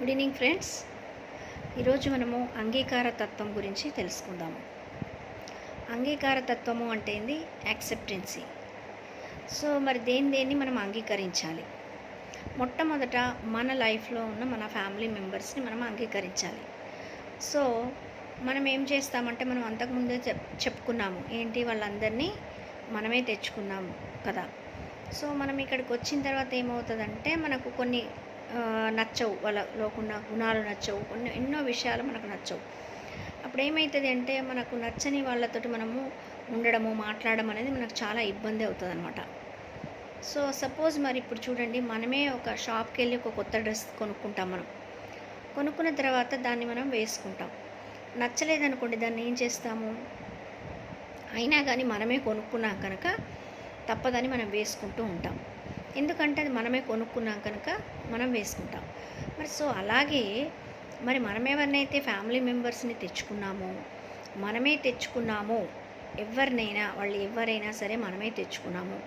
Good evening friends. ఈరోజు మనము అంగీకార తత్వం గురించి తెలుసుకుందాము. అంగీకార తత్వము అంటే ఏంది? యాక్సెప్టెన్సీ. సో మరి దేన్ని మనం అంగీకరించాలి. మొట్టమొదట మన లైఫ్లో ఉన్న మన ఫ్యామిలీ మెంబర్స్ని మనం అంగీకరించాలి. సో మనం ఏం చేస్తామంటే, మనం అంతకుముందే చెప్పుకున్నాము ఏంటి, వాళ్ళందరినీ మనమే తెచ్చుకున్నాము కదా. సో మనం ఇక్కడికి వచ్చిన తర్వాత ఏమవుతుందంటే, మనకు కొన్ని నచ్చవు, వాళ్ళలో ఉన్న గుణాలు నచ్చవు, ఎన్నో విషయాలు మనకు నచ్చవు. అప్పుడు ఏమవుతుంది అంటే, మనకు నచ్చని వాళ్ళతోటి మనము ఉండడము, మాట్లాడడం అనేది మనకు చాలా ఇబ్బంది అవుతుంది అనమాట. సో సపోజ్ మరి ఇప్పుడు చూడండి, మనమే ఒక షాప్కి వెళ్ళి ఒక కొత్త డ్రెస్ కొనుక్కుంటాం. మనం కొనుక్కున్న తర్వాత దాన్ని మనం వేసుకుంటాం. నచ్చలేదనుకోండి, దాన్ని ఏం చేస్తాము? అయినా కానీ మనమే కొనుక్కున్నాం కనుక తప్పదని మనం వేసుకుంటూ ఉంటాం. ఎందుకంటే అది మనమే కొనుక్కున్నాం కనుక మనం వేసుకుంటాం. మరి సో అలాగే మరి మనం ఎవరినైతే ఫ్యామిలీ మెంబర్స్ని మనమే తెచ్చుకున్నామో, ఎవరినైనా వాళ్ళు ఎవరైనా సరే మనమే తెచ్చుకున్నాము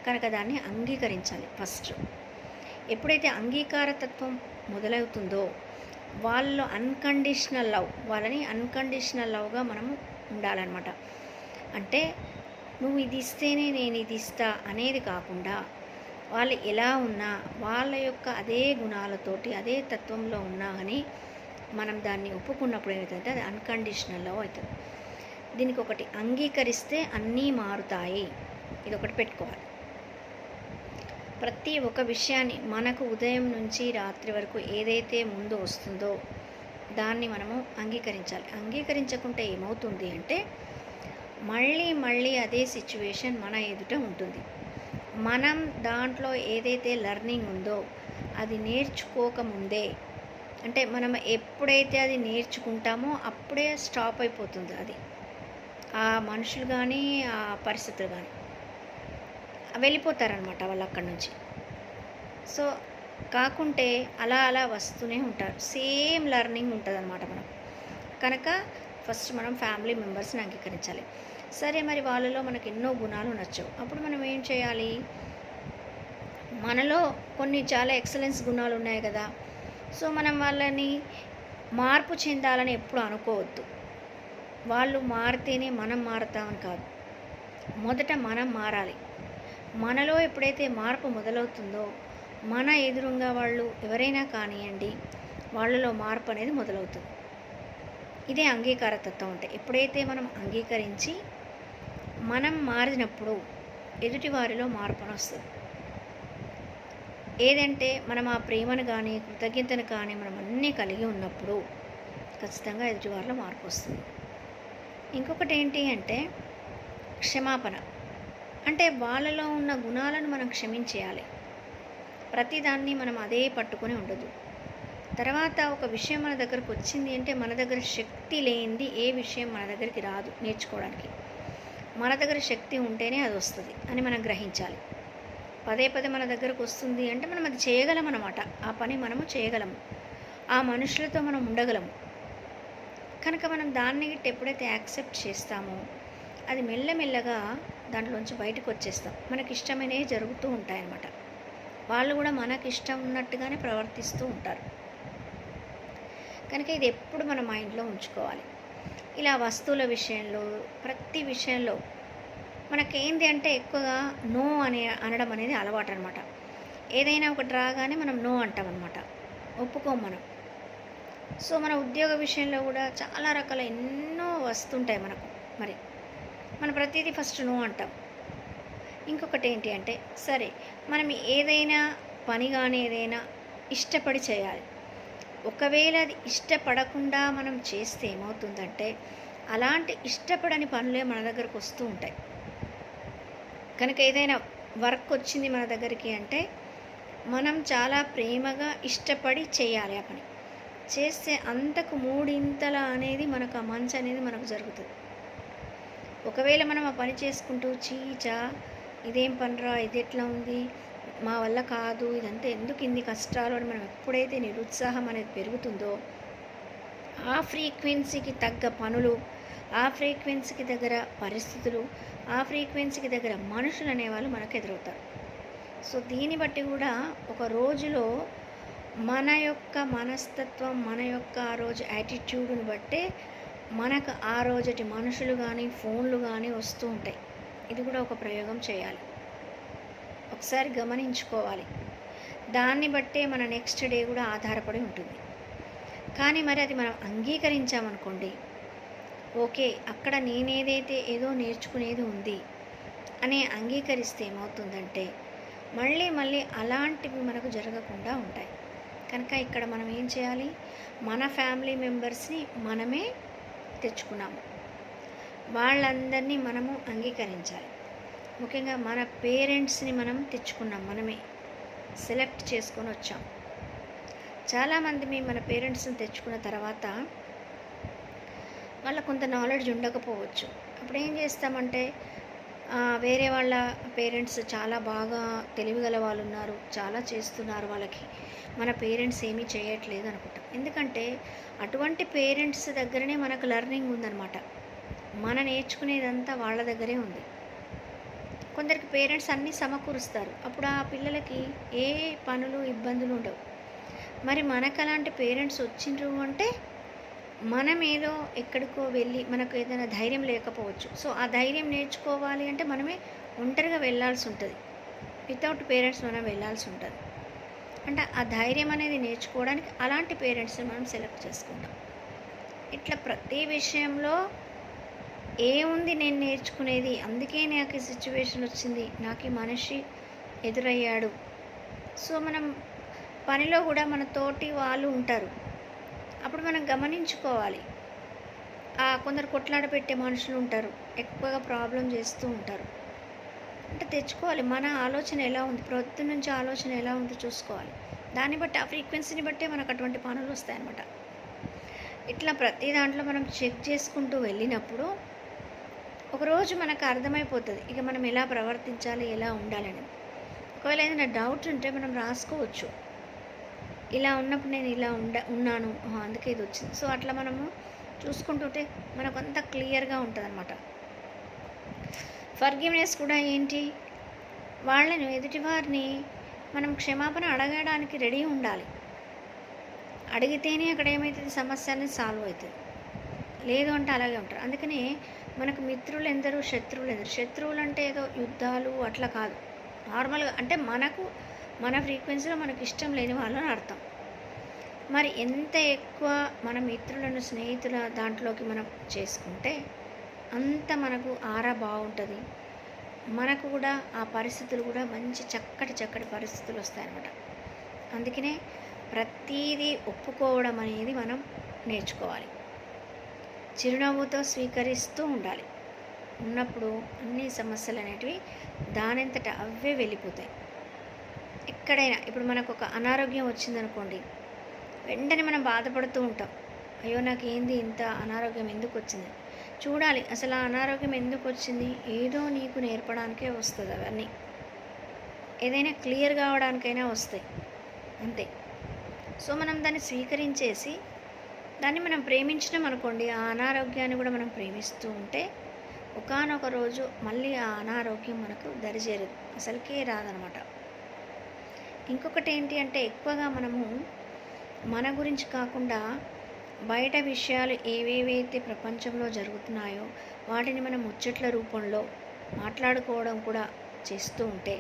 కనుక దాన్ని అంగీకరించాలి. ఫస్ట్ ఎప్పుడైతే అంగీకారతత్వం మొదలవుతుందో, వాళ్ళని అన్కండిషనల్ లవ్గా మనము ఉండాలన్నమాట. అంటే నువ్వు ఇది ఇస్తేనే నేను ఇది ఇస్తా అనేది కాకుండా, వాళ్ళు ఎలా ఉన్నా వాళ్ళ యొక్క అదే గుణాలతోటి అదే తత్వంలో ఉన్నా అని మనం దాన్ని ఒప్పుకున్నప్పుడు ఏమవుతుందంటే అది అన్కండిషనల్ లవ్ అవుతుంది. దీనికి ఒకటి, అంగీకరిస్తే అన్నీ మారుతాయి. ఇది ఒకటి పెట్టుకోవాలి. ప్రతి ఒక్క విషయాన్ని మనకు ఉదయం నుంచి రాత్రి వరకు ఏదైతే ముందు వస్తుందో దాన్ని మనము అంగీకరించాలి. అంగీకరించకుంటే ఏమవుతుంది అంటే, మళ్ళీ అదే సిచ్యువేషన్ మన ఎదుట ఉంటుంది. మనం దాంట్లో ఏదైతే లెర్నింగ్ ఉందో అది నేర్చుకోకముందే, అంటే మనం ఎప్పుడైతే అది నేర్చుకుంటామో అప్పుడే స్టాప్ అయిపోతుంది. అది ఆ మనుషులు కానీ ఆ పరిస్థితులు కానీ వెళ్ళిపోతారనమాట వాళ్ళు అక్కడి నుంచి. సో కాకుంటే అలా వస్తూనే ఉంటారు. సేమ్ లెర్నింగ్ ఉంటుంది అనమాట మనం. కనుక ఫస్ట్ మనం ఫ్యామిలీ మెంబర్స్ని అంగీకరించాలి. సరే మరి వాళ్ళలో మనకు ఎన్నో గుణాలు నచ్చవు. అప్పుడు మనం ఏం చేయాలి? మనలో కొన్ని చాలా ఎక్సలెన్స్ గుణాలు ఉన్నాయి కదా. సో మనం వాళ్ళని మార్పు చెందాలని ఎప్పుడు అనుకోవద్దు. వాళ్ళు మారితేనే మనం మారుతామని కాదు. మొదట మనం మారాలి. మనలో ఎప్పుడైతే మార్పు మొదలవుతుందో, మన ఎదురుగా వాళ్ళు ఎవరైనా కానివ్వండి, వాళ్ళలో మార్పు అనేది మొదలవుతుంది. ఇదే అంగీకారతత్వం అంటే. ఎప్పుడైతే మనం అంగీకరించి మనం మారినప్పుడు ఎదుటి వారిలో మార్పును వస్తుంది. ఏదంటే మనం ఆ ప్రేమను కానీ కృతజ్ఞతను కానీ మనం అన్నీ కలిగి ఉన్నప్పుడు ఖచ్చితంగా ఎదుటి వారిలో మార్పు వస్తుంది. ఇంకొకటి ఏంటి అంటే క్షమాపణ. అంటే వాళ్ళలో ఉన్న గుణాలను మనం క్షమించేయాలి. ప్రతిదాన్ని మనం అదే పట్టుకొని ఉండదు. తర్వాత ఒక విషయం మన దగ్గరకు వచ్చింది అంటే, మన దగ్గర శక్తి లేనిది ఏ విషయం మన దగ్గరికి రాదు నేర్చుకోవడానికి. మన దగ్గర శక్తి ఉంటేనే అది వస్తుంది అని మనం గ్రహించాలి. పదే మన దగ్గరకు వస్తుంది అంటే మనం అది చేయగలం అన్నమాట. ఆ పని మనము చేయగలము, ఆ మనుషులతో మనం ఉండగలము. కనుక మనం దాన్ని ఎప్పుడైతే యాక్సెప్ట్ చేస్తామో అది మెల్లమెల్లగా దాంట్లోంచి బయటకు వచ్చేస్తాం. మనకి ఇష్టమైనవి జరుగుతూ ఉంటాయన్నమాట. వాళ్ళు కూడా మనకి ఇష్టం ఉన్నట్టుగానే ప్రవర్తిస్తూ ఉంటారు. కనుక ఇది ఎప్పుడు మన మైండ్లో ఉంచుకోవాలి. ఇలా వస్తువుల విషయంలో, ప్రతి విషయంలో మనకేంటి అంటే ఎక్కువగా నో అనడం అనేది అలవాటు అనమాట. ఏదైనా ఒకటి రాగానే మనం నో అంటామన్నమాట, ఒప్పుకోం మనం. సో మన ఉద్యోగ విషయంలో కూడా చాలా రకాల ఎన్నో వస్తుంటాయి మనకు. మరి మనం ప్రతిదీ ఫస్ట్ నో అంటాం. ఇంకొకటి ఏంటి అంటే, సరే మనం ఏదైనా పని కానీ ఏదైనా ఇష్టపడి చేయాలి. ఒకవేళ అది ఇష్టపడకుండా మనం చేస్తే ఏమవుతుందంటే, అలాంటి ఇష్టపడని పనులే మన దగ్గరకు వస్తూ ఉంటాయి. కనుక ఏదైనా వర్క్ వచ్చింది మన దగ్గరికి అంటే, మనం చాలా ప్రేమగా ఇష్టపడి చేయాలి. ఆ పని చేస్తే అంతకు మూడింతల అనేది మనకు ఆ మంచి అనేది మనకు జరుగుతుంది. ఒకవేళ మనం ఆ పని చేసుకుంటూ చీచా ఇదేం పనిరా, ఇది ఎట్లా ఉంది, మా వల్ల కాదు, ఇదంతా ఎందుకు ఇన్ని కష్టాలు అని మనం ఎప్పుడైతే నిరుత్సాహం అనేది పెరుగుతుందో, ఆ ఫ్రీక్వెన్సీకి తగ్గ పనులు, ఆ ఫ్రీక్వెన్సీకి దగ్గర పరిస్థితులు, ఆ ఫ్రీక్వెన్సీకి దగ్గర మనుషులు అనేవాళ్ళు మనకు ఎదురవుతారు. సో దీన్ని బట్టి కూడా ఒక రోజులో మన యొక్క మనస్తత్వం, మన యొక్క ఆ రోజు యాటిట్యూడ్ని బట్టే మనకు ఆ రోజటి మనుషులు కానీ ఫోన్లు కానీ వస్తూ ఉంటాయి. ఇది కూడా ఒక ప్రయోగం చేయాలి, ఒకసారి గమనించుకోవాలి. దాన్ని బట్టే మన నెక్స్ట్ డే కూడా ఆధారపడి ఉంటుంది. కానీ మరి అది మనం అంగీకరించామనుకోండి, ఓకే అక్కడ నేనేదైతే ఏదో నేర్చుకునేది ఉంది అని అంగీకరిస్తే ఏమవుతుందంటే మళ్ళీ మళ్ళీ అలాంటివి మనకు జరగకుండా ఉంటాయి. కనుక ఇక్కడ మనం ఏం చేయాలి, మన ఫ్యామిలీ మెంబర్స్ని మనమే తెచ్చుకున్నాము, వాళ్ళందరినీ మనము అంగీకరించాలి. ముఖ్యంగా మన పేరెంట్స్ని మనం తెచ్చుకున్నాం, మనమే సెలెక్ట్ చేసుకొని వచ్చాం. చాలామంది మన పేరెంట్స్ని తెచ్చుకున్న తర్వాత వాళ్ళకు కొంత నాలెడ్జ్ ఉండకపోవచ్చు. అప్పుడు ఏం చేస్తామంటే వేరే వాళ్ళ పేరెంట్స్ చాలా బాగా తెలివిగల వాళ్ళు ఉన్నారు, చాలా చేస్తున్నారు, వాళ్ళకి మన పేరెంట్స్ ఏమీ చేయట్లేదు అనుకుంటాం. ఎందుకంటే అటువంటి పేరెంట్స్ దగ్గరనే మనకు లెర్నింగ్ ఉందన్నమాట. మన నేర్చుకునేదంతా వాళ్ళ దగ్గరే ఉంది. కొందరికి పేరెంట్స్ అన్నీ సమకూరుస్తారు, అప్పుడు ఆ పిల్లలకి ఏ పనులు ఇబ్బందులు ఉండవు. మరి మనకు అలాంటి పేరెంట్స్ వచ్చిండ్రు అంటే మనం ఏదో ఎక్కడికో వెళ్ళి మనకు ఏదైనా ధైర్యం లేకపోవచ్చు. సో ఆ ధైర్యం నేర్చుకోవాలి అంటే మనమే ఒంటరిగా వెళ్ళాల్సి ఉంటుంది, వితౌట్ పేరెంట్స్ మనం వెళ్ళాల్సి ఉంటుంది. అంటే ఆ ధైర్యం అనేది నేర్చుకోవడానికి అలాంటి పేరెంట్స్ని మనం సెలెక్ట్ చేసుకుంటాం. ఇట్లా ప్రతి విషయంలో ఏముంది నేను నేర్చుకునేది, అందుకే నాకు ఈ సిచ్యువేషన్ వచ్చింది, నాకు ఈ మనిషి ఎదురయ్యాడు. సో మనం పనిలో కూడా మన తోటి వాళ్ళు ఉంటారు, అప్పుడు మనం గమనించుకోవాలి. కొందరు కొట్లాడ పెట్టే మనుషులు ఉంటారు, ఎక్కువగా ప్రాబ్లం చేస్తూ ఉంటారు. అంటే తెచ్చుకోవాలి, మన ఆలోచన ఎలా ఉంది, ప్రొద్దు నుంచి ఆలోచన ఎలా ఉంది చూసుకోవాలి. దాన్ని బట్టి ఆ ఫ్రీక్వెన్సీని బట్టే మనకు అటువంటి పనులు వస్తాయన్నమాట. ఇట్లా ప్రతి దాంట్లో మనం చెక్ చేసుకుంటూ వెళ్ళినప్పుడు ఒకరోజు మనకు అర్థమైపోతుంది ఇక మనం ఎలా ప్రవర్తించాలి, ఎలా ఉండాలని. ఒకవేళ ఏదైనా డౌట్ ఉంటే మనం రాసుకోవచ్చు, ఇలా ఉన్నప్పుడు నేను ఇలా ఉన్నాను, అందుకే ఇది వచ్చింది. సో అట్లా మనము చూసుకుంటుంటే మనకు అంతా క్లియర్గా ఉంటుంది అన్నమాట. ఫర్గివ్నెస్ కూడా ఏంటి, వాళ్ళని ఎదుటివారిని మనం క్షమాపణ అడగడానికి రెడీ ఉండాలి. అడిగితేనే అక్కడ ఏమవుతుంది, సమస్య అనేది సాల్వ్ అవుతుంది. లేదు అంటే అలాగే ఉంటారు. అందుకనే మనకు మిత్రులు ఎందరు, శత్రువులు ఎందరు. శత్రువులు అంటే ఏదో యుద్ధాలు అట్లా కాదు, నార్మల్గా అంటే మనకు మన ఫ్రీక్వెన్సీలో మనకు ఇష్టం లేని వాళ్ళని అర్థం. మరి ఎంత ఎక్కువ మన మిత్రులను, స్నేహితుల దాంట్లోకి మనం చేసుకుంటే అంత మనకు ఆరా బాగుంటుంది. మనకు కూడా ఆ పరిస్థితులు కూడా మంచి చక్కటి పరిస్థితులు వస్తాయన్నమాట. అందుకనే ప్రతీదీ ఒప్పుకోవడం అనేది మనం నేర్చుకోవాలి. చిరునవ్వుతో స్వీకరిస్తూ ఉండాలి. ఉన్నప్పుడు అన్ని సమస్యలు అనేటివి దానంతట అవే వెళ్ళిపోతాయి. ఎక్కడైనా ఇప్పుడు మనకు ఒక అనారోగ్యం వచ్చిందనుకోండి, వెంటనే మనం బాధపడుతూ ఉంటాం, అయ్యో నాకు ఏంది ఇంత అనారోగ్యం ఎందుకు వచ్చింది. చూడాలి అసలు ఆ అనారోగ్యం ఎందుకు వచ్చింది, ఏదో నీకు నేర్పడానికే వస్తుంది. అవన్నీ ఏదైనా క్లియర్ కావడానికైనా వస్తాయి, అంతే. సో మనం దాన్ని స్వీకరించేసి దాన్ని మనం ప్రేమించడం అనుకోండి, ఆ అనారోగ్యాన్ని కూడా మనం ప్రేమిస్తూ ఉంటే ఒకానొక రోజు మళ్ళీ ఆ అనారోగ్యం మనకు దరిచేరదు, అసలుకే రాదనమాట. ఇంకొకటి ఏంటి అంటే ఎక్కువగా మనము మన గురించి కాకుండా బయట విషయాలు ఏవేవైతే ప్రపంచంలో జరుగుతున్నాయో వాటిని మనం ముచ్చట్ల రూపంలో మాట్లాడుకోవడం కూడా చేస్తూ ఉంటే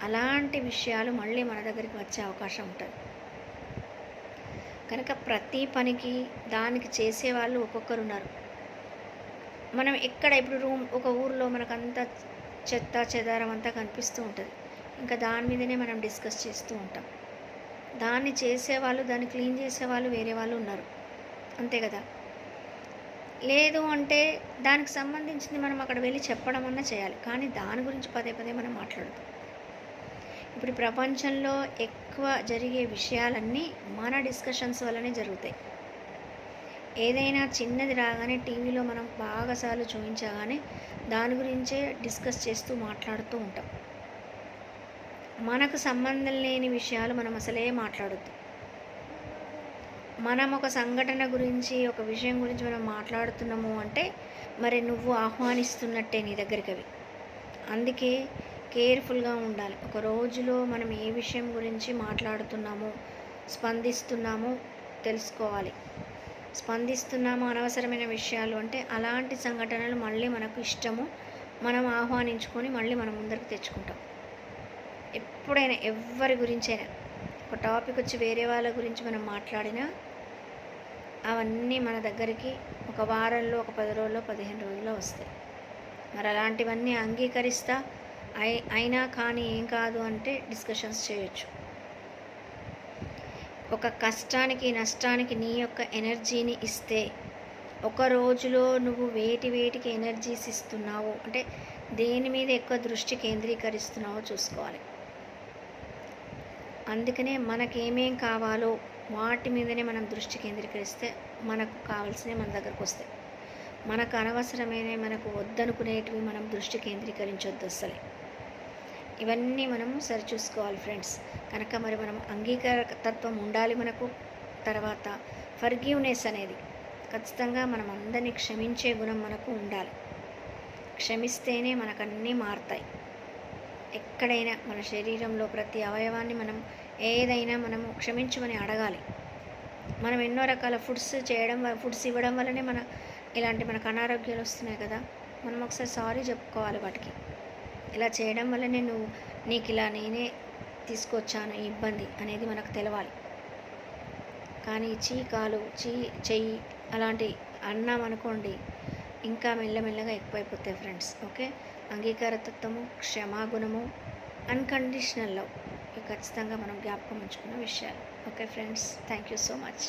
అలాంటి విషయాలు మళ్ళీ మన దగ్గరికి వచ్చే అవకాశం ఉంటుంది. కనుక ప్రతి పనికి దానికి చేసేవాళ్ళు ఒక్కొక్కరు ఉన్నారు. మనం ఎక్కడ ఇప్పుడు ఒక ఊరిలో మనకంతా చెత్త చెదారం అంతా కనిపిస్తూ ఉంటుంది, ఇంకా దాని మీదనే మనం డిస్కస్ చేస్తూ ఉంటాం. దాన్ని చేసేవాళ్ళు, దాన్ని క్లీన్ చేసేవాళ్ళు వేరే వాళ్ళు ఉన్నారు, అంతే కదా. లేదు అంటే దానికి సంబంధించింది మనం అక్కడ వెళ్ళి చెప్పడం అన్నా చేయాలి, కానీ దాని గురించి పదే మనం మాట్లాడుతాం. ఇప్పుడు ప్రపంచంలో ఎక్కువ జరిగే విషయాలన్నీ మన డిస్కషన్స్ వల్లనే జరుగుతాయి. ఏదైనా చిన్నది రాగానే టీవీలో మనం బాగాసార్లు చూపించగానే దాని గురించే డిస్కస్ చేస్తూ మాట్లాడుతూ ఉంటాం. మనకు సంబంధం లేని విషయాలు మనం అసలే మాట్లాడొద్దు. మనం ఒక సంఘటన గురించి, ఒక విషయం గురించి మనం మాట్లాడుతున్నాము అంటే మరి నువ్వు ఆహ్వానిస్తున్నట్టే నీ దగ్గరికి అవి. అందుకే కేర్ఫుల్గా ఉండాలి. ఒక రోజులో మనం ఏ విషయం గురించి మాట్లాడుతున్నామో స్పందిస్తున్నామో తెలుసుకోవాలి. స్పందిస్తున్నాము అనవసరమైన విషయాలు అంటే అలాంటి సంఘటనలు మళ్ళీ మనకు ఇష్టము, మనం ఆహ్వానించుకొని మళ్ళీ మనం ముందరికి తెచ్చుకుంటాం. ఎప్పుడైనా ఎవరి గురించైనా ఒక టాపిక్ వచ్చి వేరే వాళ్ళ గురించి మనం మాట్లాడినా అవన్నీ మన దగ్గరికి ఒక వారంలో, ఒక 10 రోజుల్లో, 15 రోజుల్లో వస్తాయి. మరి అలాంటివన్నీ అంగీకరిస్తా అయినా కానీ ఏం కాదు అంటే డిస్కషన్స్ చేయొచ్చు. ఒక కష్టానికి నష్టానికి నీ యొక్క ఎనర్జీని ఇస్తే ఒక రోజులో నువ్వు వేటికి ఎనర్జీస్ ఇస్తున్నావు అంటే దేని మీద ఎక్కువ దృష్టి కేంద్రీకరిస్తున్నావో చూసుకోవాలి. అందుకనే మనకేమేం కావాలో వాటి మీదనే మనం దృష్టి కేంద్రీకరిస్తే మనకు కావాల్సినవి మన దగ్గరకు వస్తాయి. మనకు అనవసరమైన, మనకు వద్దనుకునేటివి మనం దృష్టి కేంద్రీకరించొద్దు అసలే. ఇవన్నీ మనము సరిచూసుకోవాలి ఫ్రెండ్స్. కనుక మరి మనం అంగీకారతత్వం ఉండాలి మనకు. తర్వాత ఫర్గివ్నెస్ అనేది ఖచ్చితంగా మనం అందరినీ క్షమించే గుణం మనకు ఉండాలి. క్షమిస్తేనే మనకన్నీ మారుతాయి. ఎక్కడైనా మన శరీరంలో ప్రతి అవయవాన్ని మనం ఏదైనా మనము క్షమించమని అడగాలి. మనం ఎన్నో రకాల ఫుడ్స్ ఇవ్వడం వల్లనే మనకు అనారోగ్యాలు వస్తున్నాయి కదా. మనం ఒకసారి సారీ చెప్పుకోవాలి వాటికి. ఇలా చేయడం వల్లనే నీకు ఇలా నేనే తీసుకొచ్చాను ఈ ఇబ్బంది అనేది మనకు తెలవాలి. కానీ కాలు చెయ్యి అలాంటి అన్నాం అనుకోండి, ఇంకా మెల్లమెల్లగా ఎక్కువైపోతాయి ఫ్రెండ్స్. ఓకే, అంగీకారతత్వము, క్షమాగుణము, అన్కండిషనల్ లవ్ ఇవి ఖచ్చితంగా మనం జ్ఞాపకం ఉంచుకున్న విషయాలు. Okay friends, thank you so much.